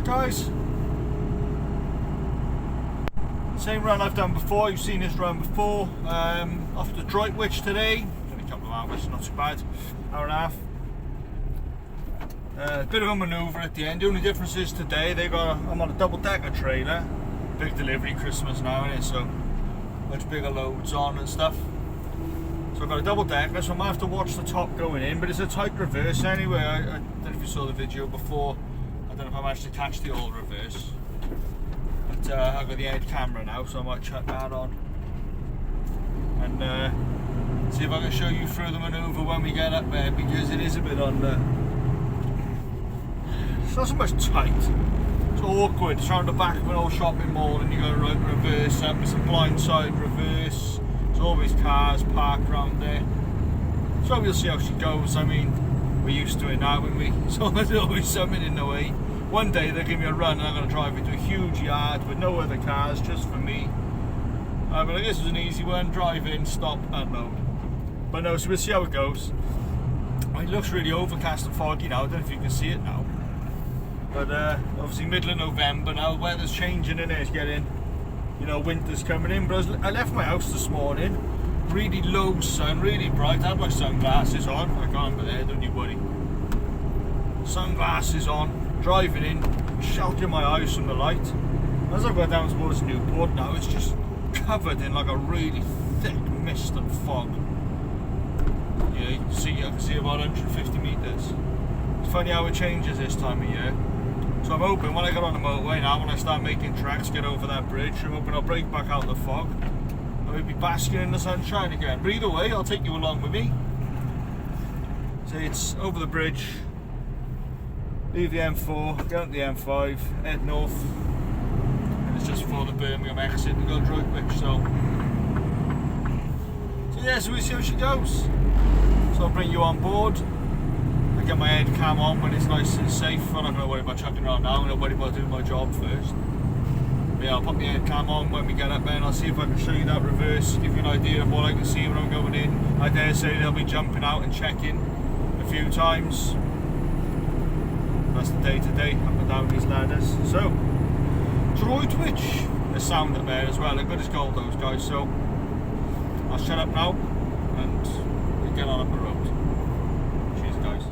Right guys, same run I've done before. You've seen this run before. Off to Droitwich today. Only a couple of hours, not too bad. Hour and a half. A bit of a manoeuvre at the end. The only difference is today I'm on a double-decker trailer. Big delivery, Christmas now, innit? So much bigger loads on and stuff. So I've got a double-decker, so I'm gonna have to watch the top going in. But it's a tight reverse anyway. I don't know if you saw the video before. I don't know if I managed to catch the old reverse. But I've got the head camera now, so I might chuck that on and see if I can show you through the manoeuvre when we get up there, because it is a bit on the. It's not so much tight. It's awkward. It's around the back of an old shopping mall, and you got to reverse up. It's a blindside reverse. There's always cars parked around there. So we'll see how she goes. I mean, we're used to it now, aren't we? So there's always something in the way. One day they'll give me a run and I'm going to drive into a huge yard with no other cars, just for me. But I guess it was an easy one. Drive in, stop, unload. But no, so we'll see how it goes. It looks really overcast and foggy now. I don't know if you can see it now. But obviously middle of November now, the weather's changing and it's getting, you know, winter's coming in. But I left my house this morning, really low sun, really bright. I had my sunglasses on. I can't be there, don't you worry. Sunglasses on, driving in, sheltering my eyes from the light. As I go down towards Newport now, it's just covered in like a really thick mist and fog. Yeah, you can see, I can see about 150 metres. It's funny how it changes this time of year. So I'm hoping when I get on the motorway now, when I start making tracks, get over that bridge, I'm hoping I'll break back out the fog. I will be basking in the sunshine again. But either way, I'll take you along with me. So it's over the bridge, leave the M4, get up the M5, head north, and it's just before the Birmingham exit to go to Droitwich. So yeah, so we'll see how she goes. So I'll bring you on board. I get my head cam on when it's nice and safe. I'm not going to worry about chucking around now. I'm going to worry about doing my job first. But yeah, I'll put my head cam on when we get up there, and I'll see if I can show you that reverse, give you an idea of what I can see when I'm going in. I dare say they'll be jumping out and checking a few times. That's the day-to-day, up and down these ladders. So, Droitwich, there's sound up there as well. They're good as gold, those guys. So, I'll shut up now and we get on up the road. Cheers, guys.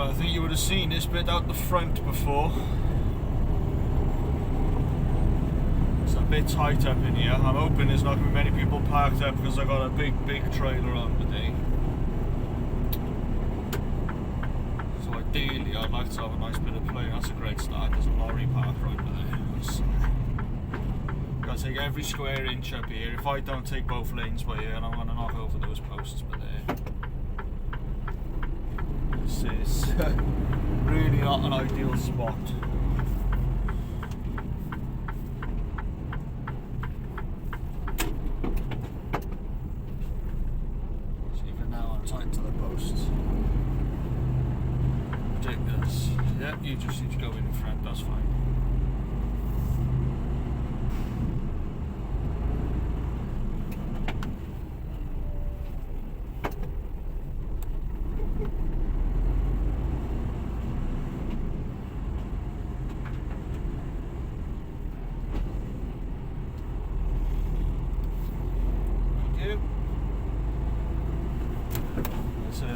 Right, I think you would have seen this bit out the front before. It's a bit tight up in here. I'm hoping there's not going to be many people parked up because I got a big trailer on today. So ideally I'd like to have a nice bit of play. That's a great start. There's a lorry parked right there. Gotta take every square inch up here. If I don't take both lanes by here, I'm gonna knock over those posts by there. This is really not an ideal spot. So even now I'm tight to the posts. Ridiculous. Yeah, you just need to go in front, that's fine.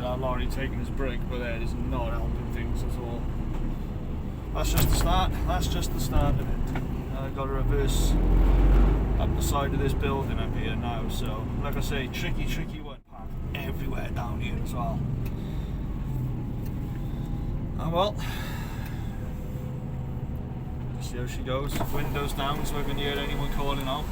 That lorry taking his brake, but that is not helping things at all. That's just the start. That's just the start of it. I've got to reverse up the side of this building up here now. So, like I say, tricky one. Parked everywhere down here as well. Oh well. See how she goes. Windows down, so I can hear anyone calling out.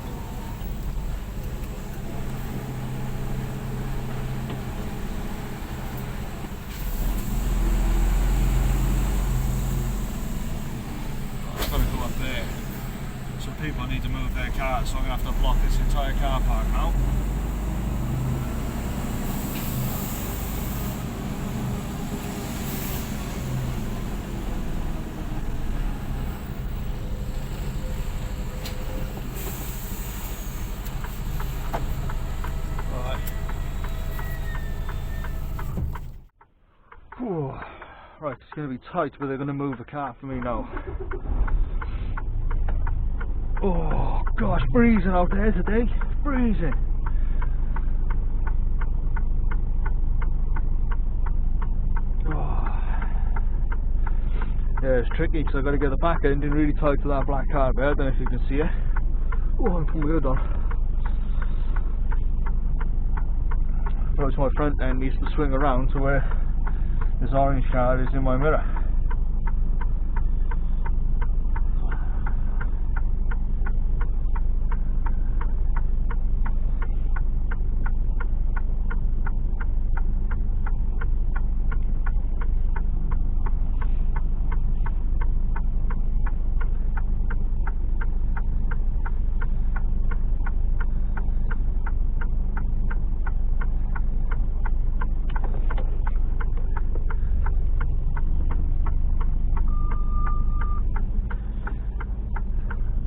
People need to move their cars, so I'm going to have to block this entire car park now. Right, it's going to be tight, but they're going to move the car for me now. Oh gosh, freezing out there today, freezing. Oh. Yeah, it's tricky because I've got to get the back end in really tight to that black car there. I don't know if you can see it. Oh, I'm putting my hood on. But my front end needs to swing around to where this orange car is in my mirror.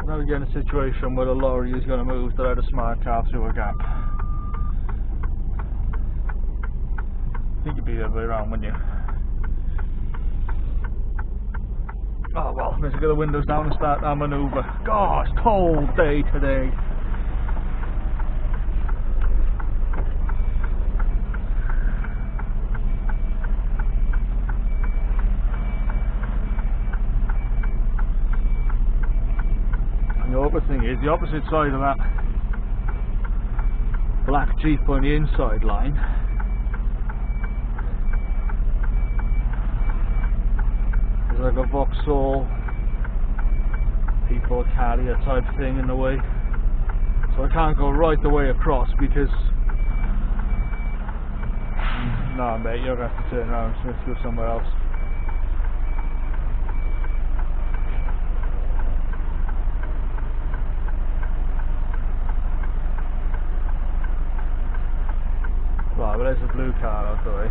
Now we get in a situation where the lorry is going to move to let a smart car through a gap. I think you'd be the other way around, wouldn't you? Oh well, let's get the windows down and start our manoeuvre. God, it's a cold day today. The thing is, the opposite side of that black Jeep on the inside line is like a Vauxhall people carrier type thing in the way, so I can't go right the way across because no mate, you're going to have to turn around and go somewhere else. Right, well there's a blue car out the way.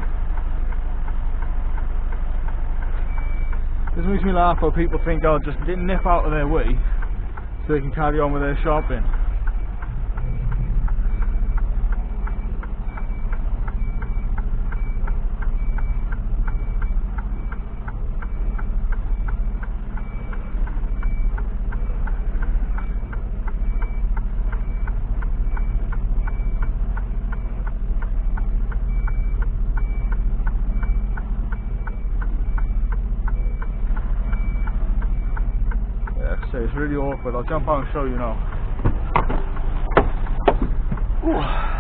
This makes me laugh how people think, oh, just nip out of their way so they can carry on with their shopping. really awkward. I'll jump out and show you now. Ooh.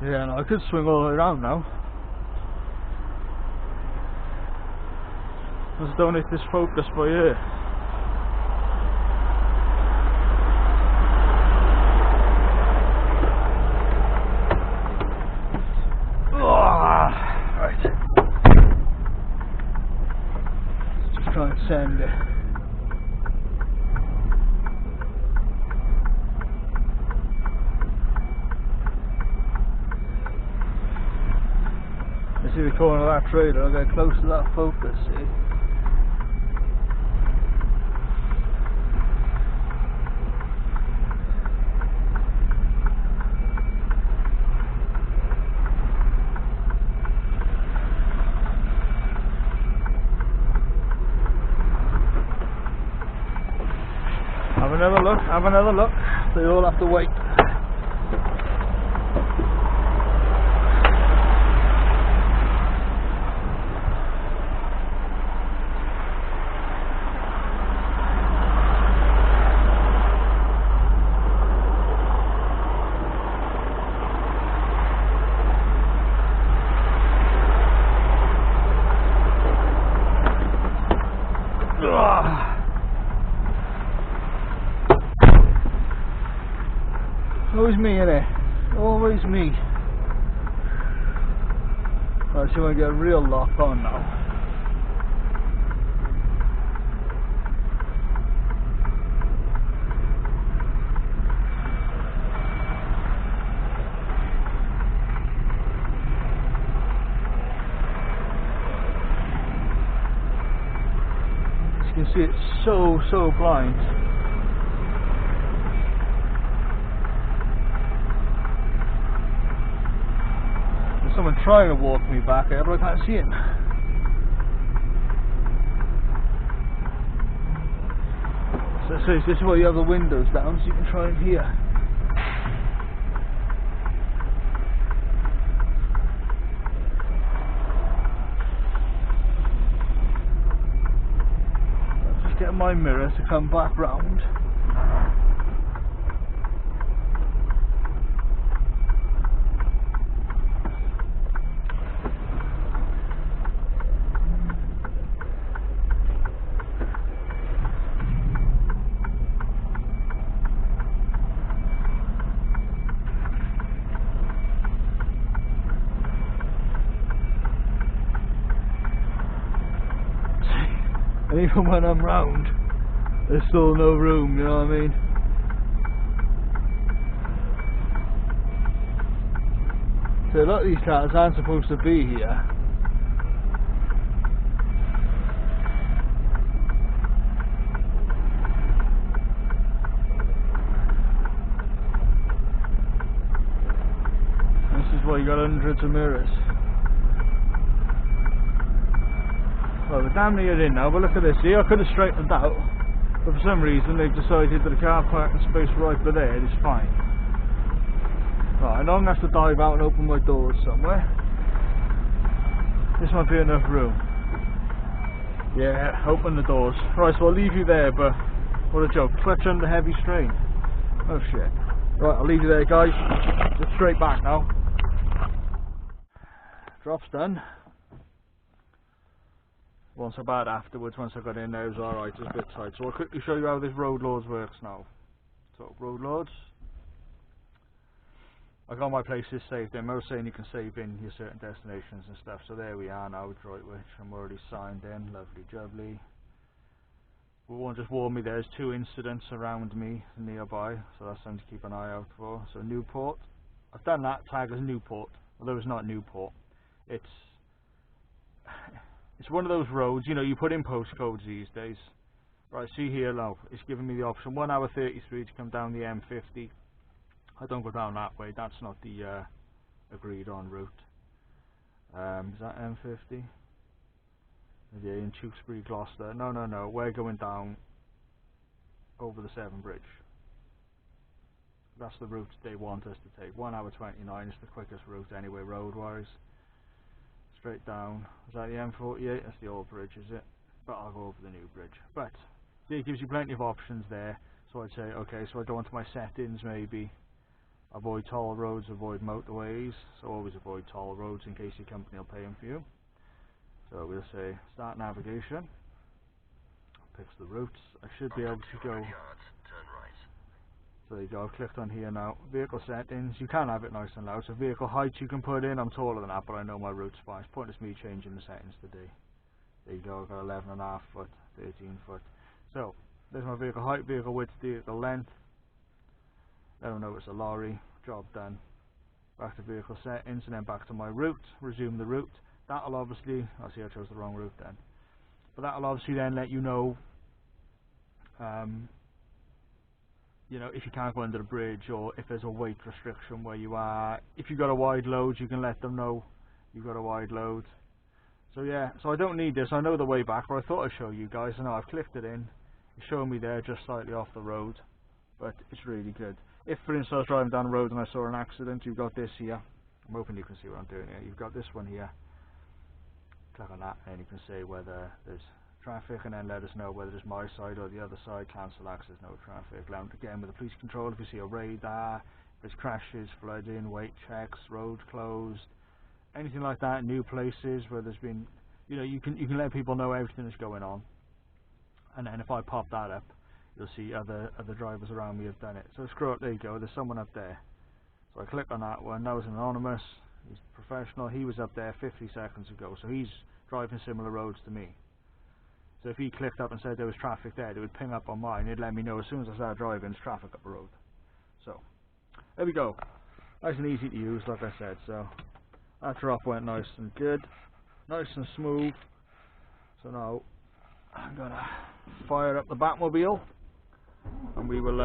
Yeah, no, I could swing all the way around now. Just don't hit this focus by here. Right. Just try and send it. See the corner of that trailer, I'll get close to that focus, see? Have another look, they all have to wait. Always me, innit? Always me. Right, so I get a real lock on now. As you can see, it's so blind. Someone trying to walk me back there, but I can't see him. So this is why you have the windows down, so you can try and hear. I'll just get my mirror to come back round. And even when I'm round, there's still no room, you know what I mean? So a lot of these cars aren't supposed to be here. This is why you got hundreds of mirrors. Well, we're damn near in now, but look at this. See, I could have straightened out, but for some reason they've decided that the car parking space right by there is fine. Right, I know I'm going to have to dive out and open my doors somewhere. This might be enough room. Yeah, open the doors. Right, so I'll leave you there, but what a joke. Clutch under heavy strain. Oh shit. Right, I'll leave you there, guys. Just straight back now. Drop's done. Wasn't so bad afterwards. Once I got in there, it was alright, just a bit tight. So I'll quickly show you how this Road Lords works now. So, Road Lords. I got my places saved in. I was saying you can save in your certain destinations and stuff. So there we are now with Droitwich. I'm already signed in. Lovely jubbly. One just warned me there's 2 incidents around me nearby, so that's something to keep an eye out for. So Newport. I've done that tag as Newport, although it's not Newport. It's one of those roads, you know, you put in postcodes these days. Right, see here now, it's giving me the option 1 hour 33 to come down the M50. I don't go down that way, that's not the agreed on route. Is that M50? Yeah, in Tewkesbury, Gloucester. No, we're going down over the Severn Bridge. That's the route they want us to take. 1 hour 29 is the quickest route anyway, road-wise. Straight down. Is that the M48? That's the old bridge, is it? But I'll go over the new bridge. But yeah, it gives you plenty of options there. So I'd say, okay, so I go into my settings maybe. Avoid toll roads, avoid motorways. So always avoid toll roads in case your company will pay them for you. So we'll say start navigation. Picks the routes. I should be able to go. So there you go, I've clicked on here now. Vehicle settings, you can have it nice and loud. So vehicle height you can put in. I'm taller than that, but I know my route's fine. It's pointless me changing the settings today. There you go, I've got 11.5 foot, 13 foot. So there's my vehicle height, vehicle width, vehicle length. Let them know it's a lorry. Job done. Back to vehicle settings and then back to my route. Resume the route. That'll obviously, I see I chose the wrong route then. But that'll obviously then let you know, you know, if you can't go under the bridge or if there's a weight restriction where you are. If you've got a wide load, you can let them know you've got a wide load. So yeah, so I don't need this. I know the way back, but I thought I'd show you guys. I know I've clicked it in. It's showing me there just slightly off the road, but it's really good. If, for instance, I was driving down the road and I saw an accident, you've got this here. I'm hoping you can see what I'm doing here. You've got this one here. Click on that and you can say whether there's traffic and then let us know whether it's my side or the other side. Cancel access, no traffic. Loud again with the police control if you see a radar, if there's crashes, flooding, weight checks, road closed, anything like that. New places where there's been, you know, you can let people know everything that's going on. And then if I pop that up, you'll see other drivers around me have done it. So scroll up, there you go, there's someone up there. So I click on that one. That was anonymous, he's professional. He was up there 50 seconds ago, so he's driving similar roads to me. So if he clicked up and said there was traffic there, it would ping up on mine. It'd let me know as soon as I started driving there's traffic up the road. So there we go, nice and easy to use, like I said. So that drop went nice and good, nice and smooth. So now I'm gonna fire up the Batmobile and we will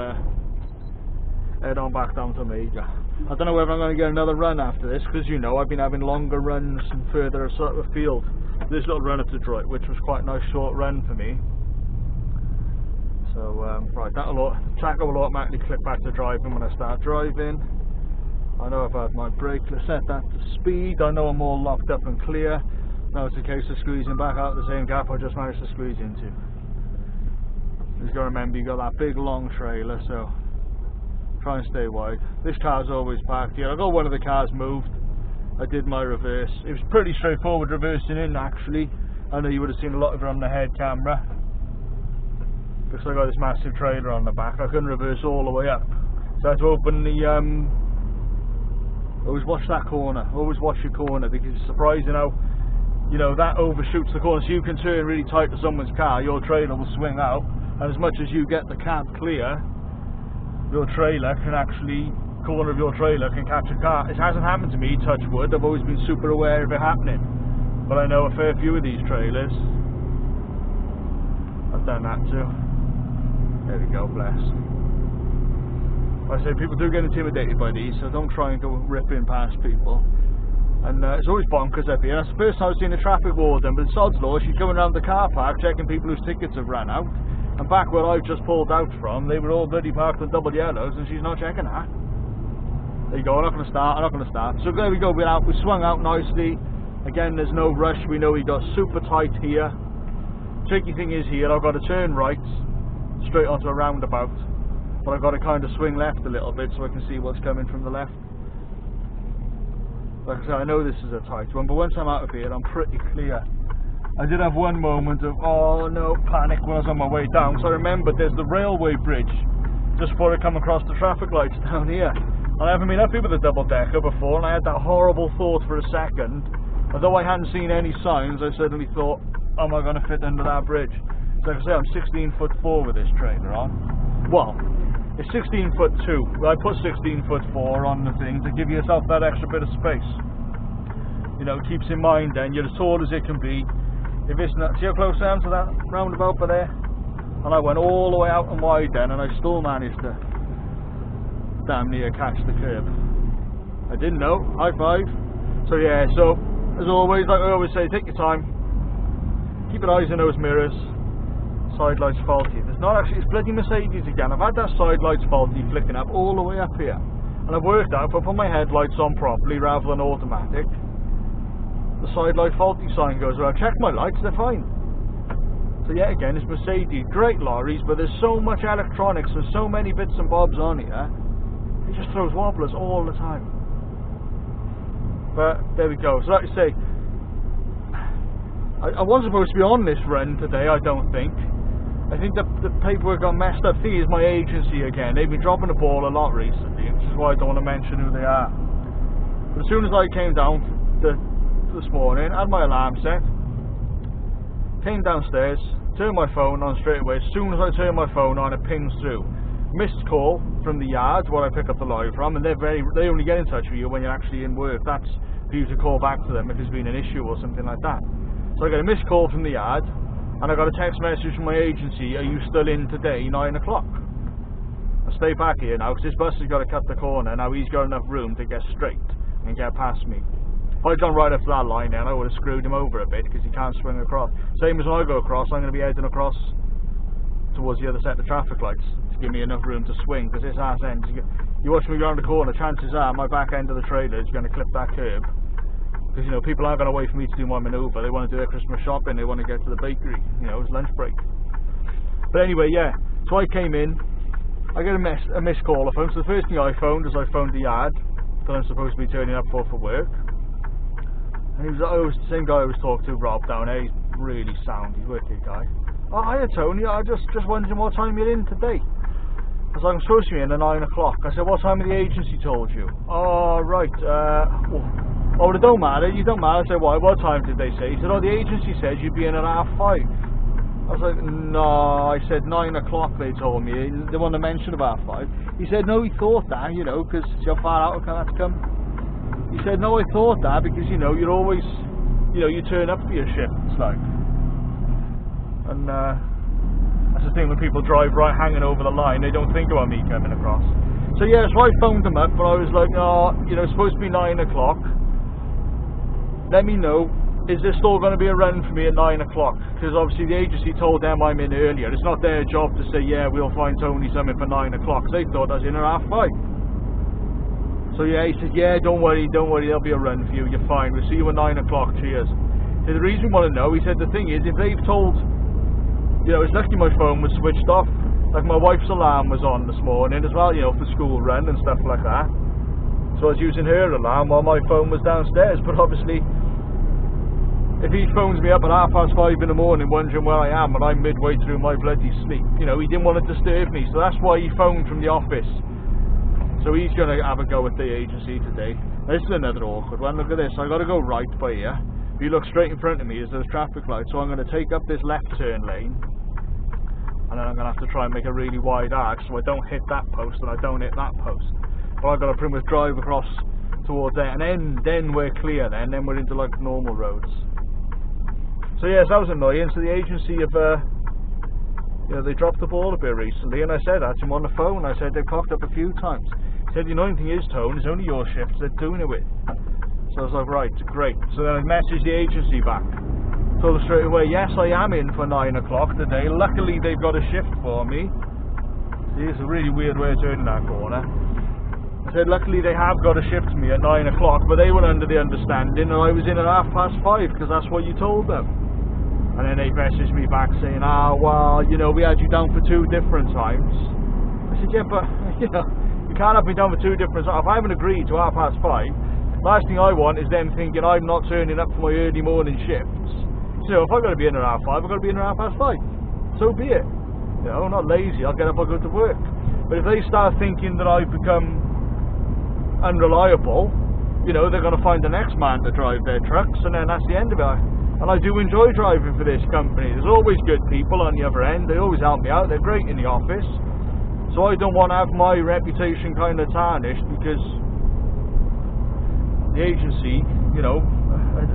head on back down to Omega. I don't know whether I'm going to get another run after this, because you know I've been having longer runs and further sort of afield. This little run up to Droitwich was quite a nice short run for me. So right, tracker will automatically click back to driving when I start driving. I know I've had my brake, let's set that to speed. I know I'm all locked up and clear. Now it's a case of squeezing back out the same gap I just managed to squeeze into. You've got to remember you've got that big long trailer, so try and stay wide. This car's always parked here. I got one of the cars moved. I did my reverse. It was pretty straightforward reversing in actually. I know you would have seen a lot of it on the head camera. Because I got this massive trailer on the back, I couldn't reverse all the way up. So I had to open the always watch that corner. Always watch your corner, because it's surprising how, you know, that overshoots the corner. So you can turn really tight to someone's car, your trailer will swing out, and as much as you get the cab clear, your trailer can actually, corner of your trailer can catch a car. It hasn't happened to me, touch wood. I've always been super aware of it happening, but I know a fair few of these trailers I've done that too. There we go, bless. Like I say, people do get intimidated by these, so don't try and go ripping past people. And it's always bonkers up here. That's the first time I've seen a traffic warden, but it's odds law. She's coming around the car park checking people whose tickets have run out. And back where I've just pulled out from, they were all bloody parked on double yellows, and she's not checking that. There you go, I'm not going to start. So there we go, we swung out nicely. Again, there's no rush. We know we got super tight here. Tricky thing is here, I've got to turn right, straight onto a roundabout. But I've got to kind of swing left a little bit so I can see what's coming from the left. Like I said, I know this is a tight one, but once I'm out of here, I'm pretty clear. I did have one moment of, oh no, panic when I was on my way down. So I remembered there's the railway bridge just before I come across the traffic lights down here. And I haven't been up here with a double decker before, and I had that horrible thought for a second. Although I hadn't seen any signs, I suddenly thought, am I going to fit under that bridge? So like I say, I'm 16'4" with this trailer on. Well, it's 16'2". I put 16'4" on the thing to give yourself that extra bit of space. You know, it keeps in mind then, you're as tall as it can be. If it's not, see how close I am to that roundabout by there? And I went all the way out and wide then, and I still managed to damn near catch the curb. I didn't know, high five. So yeah, so as always, like I always say, take your time. keep your eyes on those mirrors. Side lights faulty. There's not actually, it's bloody Mercedes again. I've had that side lights faulty flicking up all the way up here, and I've worked out if I put my headlights on properly rather than automatic, the side light faulty sign goes away. I checked my lights, they're fine. So yet again, it's Mercedes, great lorries, but there's so much electronics and so many bits and bobs on here, it just throws wobblers all the time. But there we go. So like I say, I wasn't supposed to be on this run today, I don't think. I think the paperwork got messed up. Thing is, my agency again, they've been dropping the ball a lot recently, which is why I don't want to mention who they are. But as soon as I came down this morning, had my alarm set, came downstairs, turned my phone on straight away. As soon as I turn my phone on, it pings through. Missed call from the yard where I pick up the lorry from, and they only get in touch with you when you're actually in work. That's for you to call back to them if there's been an issue or something like that. So I got a missed call from the yard, and I got a text message from my agency, are you still in today, 9 o'clock? I stay back here now, because this bus has got to cut the corner. Now he's got enough room to get straight and get past me. If I'd gone right up to that line then, I would have screwed him over a bit, because he can't swing across. Same as when I go across, I'm going to be heading across towards the other set of traffic lights, to give me enough room to swing, because this arse end, you watch me around the corner, chances are my back end of the trailer is going to clip that curb. Because, you know, people aren't going to wait for me to do my manoeuvre. They want to do their Christmas shopping, they want to get to the bakery, you know, it's lunch break. But anyway, yeah, so I came in, I get a missed call off him. So the first thing I phoned is I phoned the yard that I'm supposed to be turning up for work. And he was the same guy I was talking to, Rob, down there. He's really sound, he's a wicked guy. Oh, hiya Tony, I just wondering what time you're in today. I was like, I'm supposed to be in at 9 o'clock. I said, what time have the agency told you? Oh, right, well, it don't matter, you don't matter. I said, what time did they say? He said, oh, the agency said you'd be in at 5:30. I was like, no, I said 9 o'clock they told me. They want to mention about 5. He said, no, he thought that, you know, because see how far out that's come. He said, no, I thought that because, you know, you're always, you know, you turn up for your shifts, like. And that's the thing when people drive right hanging over the line, they don't think about me coming across. So yeah, so I phoned them up, but I was like, oh, you know, it's supposed to be 9 o'clock. Let me know, is there still going to be a run for me at 9 o'clock? Because obviously the agency told them I'm in earlier. It's not their job to say, yeah, we'll find Tony something for 9 o'clock. They thought I was in at 5:30. So yeah, he said, yeah, don't worry, there'll be a run for you, you're fine, we'll see you at 9 o'clock, cheers. So the reason we want to know, he said, the thing is, if they've told, you know, it's lucky my phone was switched off. Like my wife's alarm was on this morning as well, you know, for school run and stuff like that. So I was using her alarm while my phone was downstairs, but obviously if he phones me up at 5:30 in the morning wondering where I am and I'm midway through my bloody sleep, you know, he didn't want to disturb me, so that's why he phoned from the office. So he's going to have a go at the agency today. This is another awkward one, look at this, I got to go right by here. If you look straight in front of me is those traffic lights, so I'm going to take up this left turn lane, and then I'm going to have to try and make a really wide arc so I don't hit that post and I don't hit that post. But I've got to pretty much drive across towards there, and then we're clear then we're into like normal roads. So yes, that was annoying. So the agency have, you know, they dropped the ball a bit recently, and I said that to him on the phone. I said they've cocked up a few times. He said, the annoying thing is, Tone, it's only your shifts they're doing it with. So I was like, right, great. So then I messaged the agency back. Told them straight away, yes, I am in for 9 o'clock today. Luckily they've got a shift for me. See, it's a really weird way of turning that corner. I said, luckily they have got a shift for me at 9 o'clock, but they were under the understanding that I was in at 5:30 because that's what you told them. And then they messaged me back saying, well, you know, we had you down for 2 different times. I said, yeah, but, you know, you can't have me down for 2 different times. If I haven't agreed to 5:30, last thing I want is them thinking I'm not turning up for my early morning shifts. So, if I've got to be in at 5:30, I've got to be in at 5:30. So be it. You know, I'm not lazy, I'll get up, I'll go to work. But if they start thinking that I've become unreliable, you know, they're going to find the next man to drive their trucks, and then that's the end of it. And I do enjoy driving for this company. There's always good people on the other end. They always help me out. They're great in the office. So I don't want to have my reputation kind of tarnished because the agency, you know,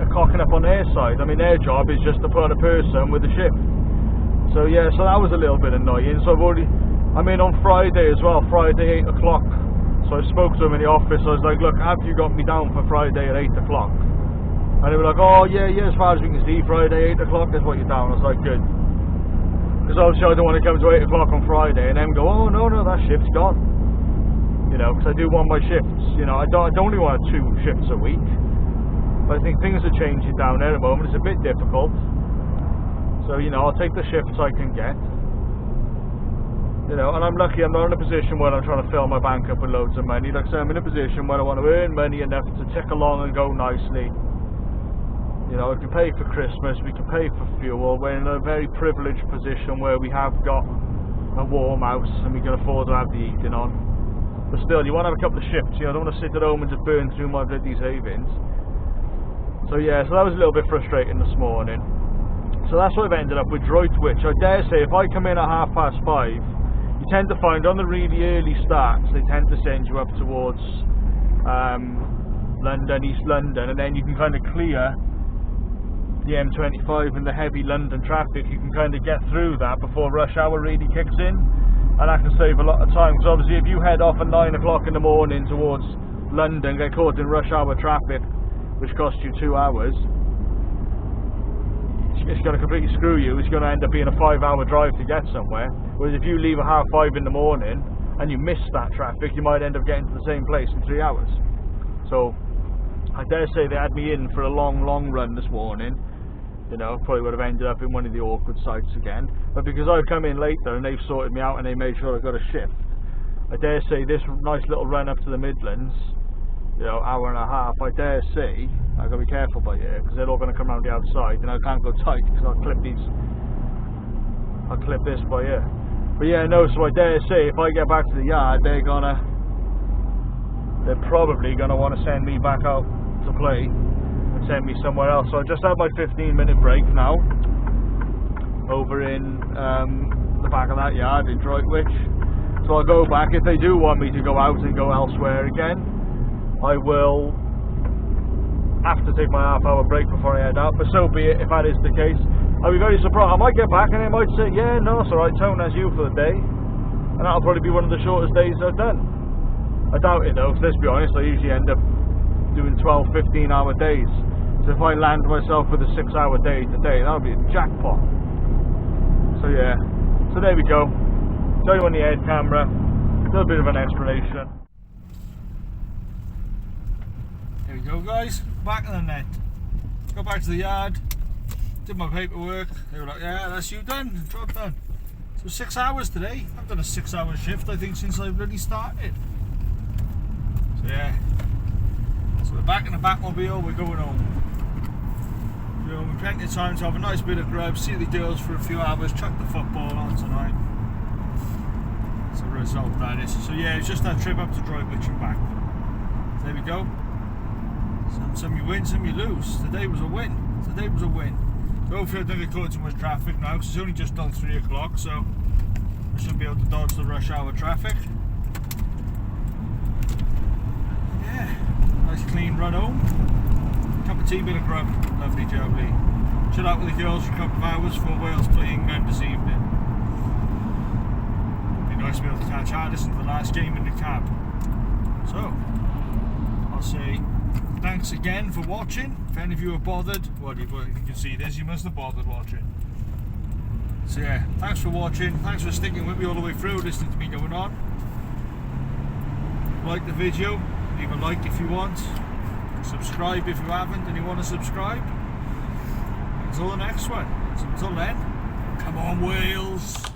are cocking up on their side. I mean, their job is just to put a person with a shift. So yeah, so that was a little bit annoying. So I'm in on Friday as well, Friday 8 o'clock. So I spoke to him in the office. I was like, look, have you got me down for Friday at 8 o'clock? And they were like, oh yeah, as far as we can see, Friday 8 o'clock is what you're down. I was like, good. Because obviously I don't want to come to 8 o'clock on Friday and then go, oh no, that shift's gone. You know, because I do want my shifts. You know, I don't only want 2 shifts a week. But I think things are changing down there at the moment. It's a bit difficult. So, you know, I'll take the shifts I can get. You know, and I'm lucky I'm not in a position where I'm trying to fill my bank up with loads of money. Like I say, I'm in a position where I want to earn money enough to tick along and go nicely. You know, we can pay for Christmas, we can pay for fuel. We're in a very privileged position where we have got a warm house and we can afford to have the heating on. But still, you want to have a couple of shifts. You know, I don't want to sit at home and just burn through my bloody savings. So yeah, so that was a little bit frustrating this morning. So that's what I've ended up with Droitwich. I dare say if I come in at 5:30, you tend to find on the really early starts, they tend to send you up towards London, East London, and then you can kind of clear the M25 and the heavy London traffic. You can kind of get through that before rush hour really kicks in, and that can save a lot of time, because obviously if you head off at 9 o'clock in the morning towards London, get caught in rush hour traffic, which costs you 2 hours, it's going to completely screw you. It's going to end up being a 5-hour drive to get somewhere. Whereas if you leave at 5:30 in the morning and you miss that traffic, you might end up getting to the same place in 3 hours. So I dare say they had me in for a long run this morning. You know, probably would have ended up in one of the awkward sites again. But because I've come in later and they've sorted me out and they made sure I got a shift, I dare say this nice little run up to the Midlands, you know, hour and a half, I dare say I've got to be careful by here, because they're all going to come around the outside and I can't go tight because I'll clip this by here. But yeah, no, so I dare say if I get back to the yard, they're probably gonna want to send me back out to play and send me somewhere else. So I just had my 15-minute break now over in the back of that yard in Droitwich. So I'll go back. If they do want me to go out and go elsewhere again, I will have to take my half-hour break before I head out, but so be it. If that is the case, I'll be very surprised. I might get back and they might say, yeah, no, it's alright, Tone, that's you for the day, and that'll probably be one of the shortest days I've done. I doubt it though, because let's be honest, I usually end up doing 12-15 hour days. So if I land myself with a 6-hour day today, that'll be a jackpot. So yeah, so there we go. Show you on the head camera, a little bit of an explanation. There we go, guys, back in the net. Go back to the yard, did my paperwork. They were like, yeah, that's you done, job done. So 6 hours today. I've done a 6-hour shift, I think, since I really started. So yeah, so we're back in the Batmobile, we're going home. You know, we've plenty of time to have a nice bit of grub, see the girls for a few hours, chuck the football on tonight. That's the result, that is. So yeah, it's just that trip up to Droitwich and back. So there we go. Some you win, some you lose. Today was a win. Today was a win. So hopefully I don't get caught in too much traffic now, because it's only just done 3 o'clock, so I should be able to dodge the rush hour traffic. Yeah, nice clean run home. Cup of tea, bit of grub. Lovely, jubbly. Chill out with the girls for a couple of hours for Wales playing this evening. It'd be nice to be able to catch Addison for the last game in the cab. So, I'll say thanks again for watching. If any of you are bothered, well, you can see this, you must have bothered watching. So yeah, thanks for watching, thanks for sticking with me all the way through, listening to me going on. Like the video, leave a like if you want, subscribe if you haven't and you want to subscribe. Until the next one, so until then, come on Wales!